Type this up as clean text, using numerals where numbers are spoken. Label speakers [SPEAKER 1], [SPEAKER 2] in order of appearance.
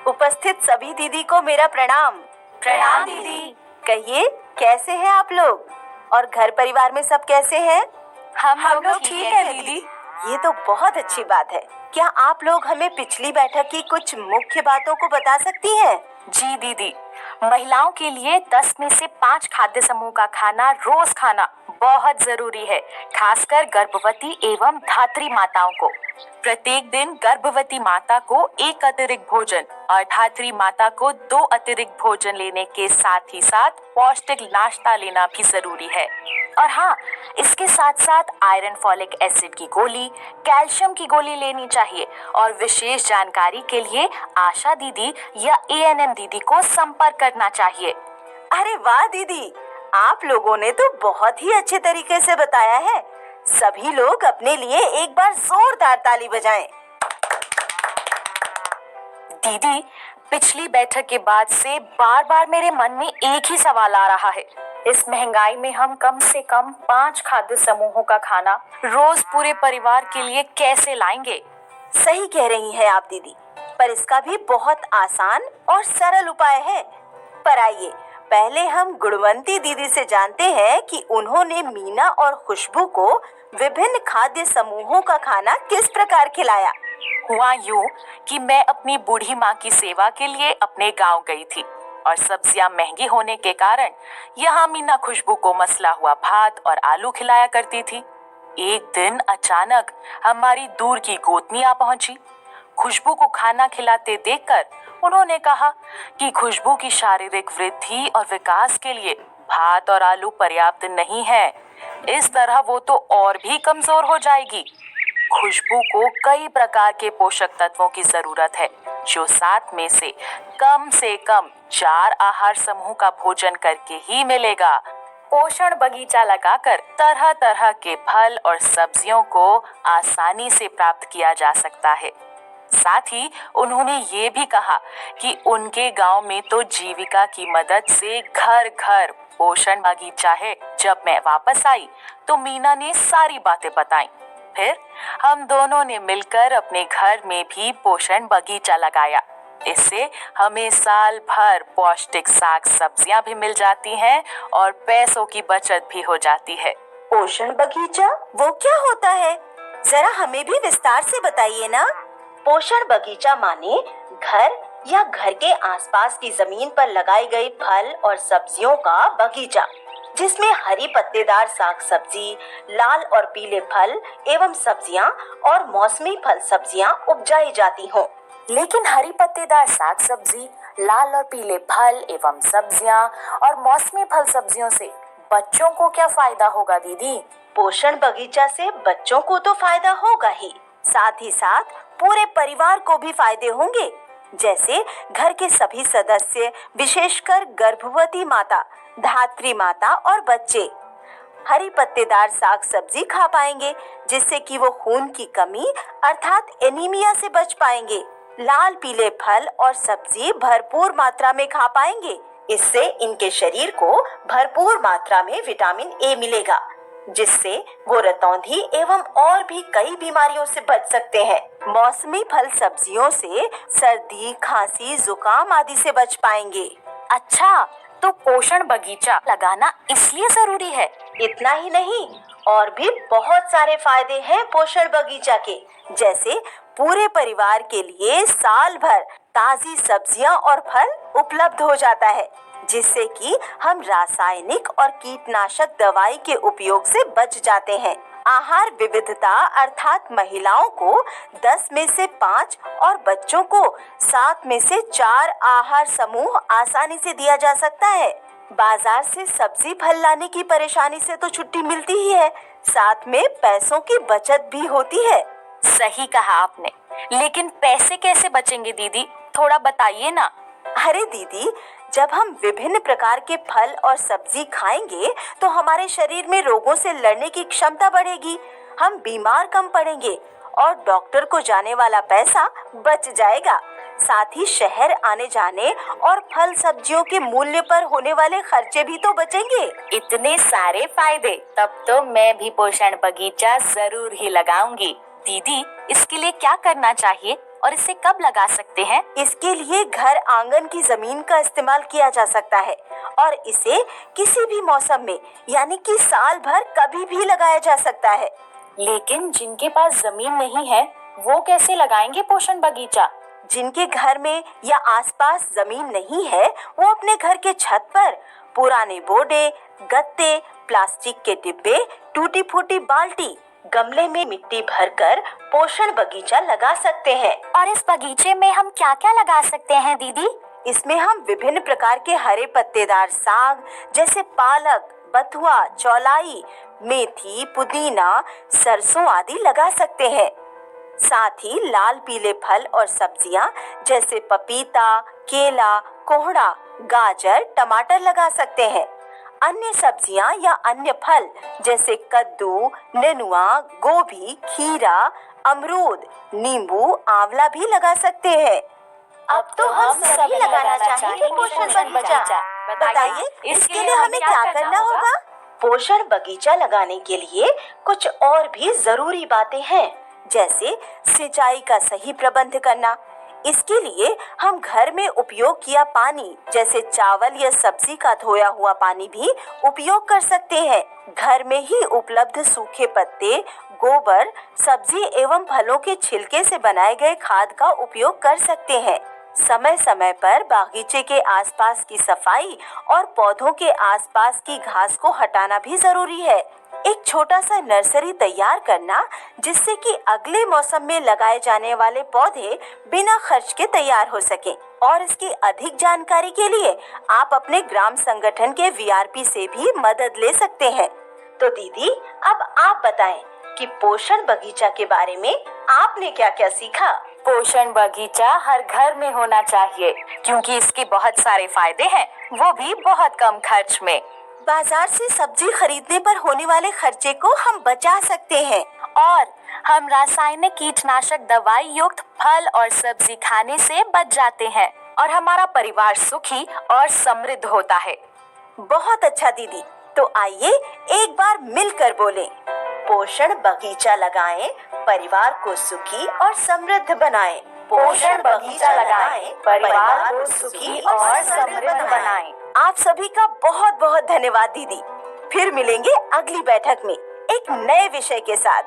[SPEAKER 1] उपस्थित सभी दीदी को मेरा प्रणाम।
[SPEAKER 2] प्रणाम दीदी।
[SPEAKER 1] कहिए, कैसे हैं आप लोग और घर परिवार में सब कैसे हैं?
[SPEAKER 2] हम लोग ठीक है दीदी।
[SPEAKER 1] ये तो बहुत अच्छी बात है। क्या आप लोग हमें पिछली बैठक की कुछ मुख्य बातों को बता सकती हैं?
[SPEAKER 2] जी दीदी, महिलाओं के लिए 10 में से 5 खाद्य समूह का खाना रोज खाना बहुत जरूरी है, खासकर गर्भवती एवं धात्री माताओं को। प्रत्येक दिन गर्भवती माता को एक अतिरिक्त भोजन और धात्री माता को 2 अतिरिक्त भोजन लेने के साथ ही साथ पौष्टिक नाश्ता लेना भी जरूरी है। और हाँ, इसके साथ साथ आयरन, फॉलिक एसिड की गोली, कैल्शियम की गोली लेनी चाहिए। और विशेष जानकारी के लिए आशा दीदी या एएनएम दीदी को संपर्क करना चाहिए।
[SPEAKER 1] अरे वाह दीदी, आप लोगों ने तो बहुत ही अच्छे तरीके से बताया है। सभी लोग अपने लिए एक बार जोरदार ताली बजाएं।
[SPEAKER 2] दीदी, पिछली बैठक के बाद से बार बार मेरे मन में एक ही सवाल आ रहा है। इस महंगाई में हम कम से कम 5 खाद्य समूहों का खाना रोज पूरे परिवार के लिए कैसे लाएंगे?
[SPEAKER 1] सही कह रही हैं आप दीदी, पर इसका भी बहुत आसान और सरल उपाय है। पर आइए, पहले हम गुणवंती दीदी से जानते हैं कि उन्होंने मीना और खुशबू को विभिन्न खाद्य समूहों का खाना किस प्रकार खिलाया।
[SPEAKER 2] हुआ यूं कि मैं अपनी बूढ़ी माँ की सेवा के लिए अपने गांव गई थी और सब्जियां महंगी होने के कारण यहाँ मीना खुशबू को मसला हुआ भात और आलू खिलाया करती थी। एक दिन अचानक हमारी दूर की गोतनी आ पहुंची। खुशबू को खाना खिलाते देखकर उन्होंने कहा कि खुशबू की शारीरिक वृद्धि और विकास के लिए भात और आलू पर्याप्त नहीं है, इस तरह वो तो और भी कमजोर हो जाएगी। खुशबू को कई प्रकार के पोषक तत्वों की जरूरत है, जो 7 में से कम 4 आहार समूह का भोजन करके ही मिलेगा। पोषण बगीचा लगाकर तरह तरह के फल और सब्जियों को आसानी से प्राप्त किया जा सकता है। साथ ही उन्होंने ये भी कहा कि उनके गांव में तो जीविका की मदद से घर घर पोषण बगीचा है। जब मैं वापस आई तो मीना ने सारी बातें बताई। फिर हम दोनों ने मिलकर अपने घर में भी पोषण बगीचा लगाया। इससे हमें साल भर पौष्टिक साग सब्जियां भी मिल जाती हैं और पैसों की बचत भी हो जाती है।
[SPEAKER 1] पोषण बगीचा वो क्या होता है? जरा हमें भी विस्तार से बताइए ना। पोषण बगीचा माने घर या घर के आसपास की जमीन पर लगाई गई फल और सब्जियों का बगीचा, जिसमें हरी पत्तेदार साग सब्जी, लाल और पीले फल एवं सब्जियां और मौसमी फल सब्जियां उपजाई जाती हों।
[SPEAKER 2] लेकिन हरी पत्तेदार साग सब्जी, लाल और पीले फल एवं सब्जियां और मौसमी फल सब्जियों से बच्चों को क्या फायदा होगा दीदी?
[SPEAKER 1] पोषण बगीचा से बच्चों को तो फायदा होगा ही, साथ ही साथ पूरे परिवार को भी फायदे होंगे। जैसे घर के सभी सदस्य, विशेषकर गर्भवती माता, धात्री माता और बच्चे हरी पत्तेदार साग सब्जी खा पाएंगे, जिससे कि वो खून की कमी अर्थात एनीमिया से बच पाएंगे। लाल पीले फल और सब्जी भरपूर मात्रा में खा पाएंगे। इससे इनके शरीर को भरपूर मात्रा में विटामिन ए मिलेगा, जिससे वो रतौंधी एवं और भी कई बीमारियों से बच सकते हैं। मौसमी फल सब्जियों से सर्दी, खांसी, जुकाम आदि से बच पाएंगे।
[SPEAKER 2] अच्छा, तो पोषण बगीचा लगाना इसलिए जरूरी है?
[SPEAKER 1] इतना ही नहीं, और भी बहुत सारे फायदे हैं पोषण बगीचा के। जैसे पूरे परिवार के लिए साल भर ताजी सब्जियां और फल उपलब्ध हो जाता है, जिससे कि हम रासायनिक और कीटनाशक दवाई के उपयोग से बच जाते हैं। आहार विविधता अर्थात महिलाओं को 10 में से 5 और बच्चों को 7 में से 4 आहार समूह आसानी से दिया जा सकता है। बाजार से सब्जी फल लाने की परेशानी से तो छुट्टी मिलती ही है, साथ में पैसों की बचत भी होती है।
[SPEAKER 2] सही कहा आपने, लेकिन पैसे कैसे बचेंगे दीदी? थोड़ा बताइए ना।
[SPEAKER 1] अरे दीदी, जब हम विभिन्न प्रकार के फल और सब्जी खाएंगे तो हमारे शरीर में रोगों से लड़ने की क्षमता बढ़ेगी, हम बीमार कम पड़ेंगे और डॉक्टर को जाने वाला पैसा बच जाएगा। साथ ही शहर आने जाने और फल सब्जियों के मूल्य पर होने वाले खर्चे भी तो बचेंगे।
[SPEAKER 2] इतने सारे फायदे, तब तो मैं भी पोषण बगीचा जरूर ही लगाऊंगी। दीदी, इसके लिए क्या करना चाहिए और इसे कब लगा सकते हैं?
[SPEAKER 1] इसके लिए घर आंगन की जमीन का इस्तेमाल किया जा सकता है और इसे किसी भी मौसम में यानी कि साल भर कभी भी लगाया जा सकता है।
[SPEAKER 2] लेकिन जिनके पास जमीन नहीं है वो कैसे लगाएंगे पोषण बगीचा?
[SPEAKER 1] जिनके घर में या आसपास जमीन नहीं है वो अपने घर के छत पर पुराने बोडे, गत्ते, प्लास्टिक के डिब्बे, टूटी फूटी बाल्टी, गमले में मिट्टी भरकर पोषण बगीचा लगा सकते हैं।
[SPEAKER 2] और इस बगीचे में हम क्या क्या लगा सकते हैं दीदी?
[SPEAKER 1] इसमें हम विभिन्न प्रकार के हरे पत्तेदार साग जैसे पालक, बथुआ, चौलाई, मेथी, पुदीना, सरसों आदि लगा सकते हैं। साथ ही लाल पीले फल और सब्जियां जैसे पपीता, केला, कोहड़ा, गाजर, टमाटर लगा सकते हैं। अन्य सब्जियां या अन्य फल जैसे कद्दू, नेनुआ, गोभी, खीरा, अमरूद, नींबू, आंवला भी लगा सकते हैं। अब तो हम सभी लगाना चाहेंगे पोषण बगीचा। बताइए इसके लिए हमें क्या करना होगा? पोषण बगीचा लगाने के लिए कुछ और भी जरूरी बातें हैं, जैसे सिंचाई का सही प्रबंध करना। इसके लिए हम घर में उपयोग किया पानी जैसे चावल या सब्जी का धोया हुआ पानी भी उपयोग कर सकते हैं। घर में ही उपलब्ध सूखे पत्ते, गोबर, सब्जी एवं फलों के छिलके से बनाए गए खाद का उपयोग कर सकते हैं। समय समय पर बागीचे के आसपास की सफाई और पौधों के आसपास की घास को हटाना भी जरूरी है। एक छोटा सा नर्सरी तैयार करना जिससे कि अगले मौसम में लगाए जाने वाले पौधे बिना खर्च के तैयार हो सकें। और इसकी अधिक जानकारी के लिए आप अपने ग्राम संगठन के वीआरपी से भी मदद ले सकते हैं। तो दीदी अब आप बताएं कि पोषण बगीचा के बारे में आपने क्या क्या सीखा?
[SPEAKER 2] पोषण बगीचा हर घर में होना चाहिए क्योंकि इसके बहुत सारे फायदे हैं, वो भी बहुत कम खर्च में।
[SPEAKER 1] बाजार से सब्जी खरीदने पर होने वाले खर्चे को हम बचा सकते हैं
[SPEAKER 2] और हम रासायनिक कीटनाशक दवाई युक्त फल और सब्जी खाने से बच जाते हैं और हमारा परिवार सुखी और समृद्ध होता है।
[SPEAKER 1] बहुत अच्छा दीदी, तो आइए एक बार मिलकर बोलें, पोषण बगीचा लगाएं, परिवार को सुखी और समृद्ध बनाएं।
[SPEAKER 2] पोषण बगीचा लगाएं, परिवार को सुखी और समृद्ध बनाएं।
[SPEAKER 1] आप सभी का बहुत बहुत धन्यवाद दीदी। फिर मिलेंगे अगली बैठक में एक नए विषय के साथ।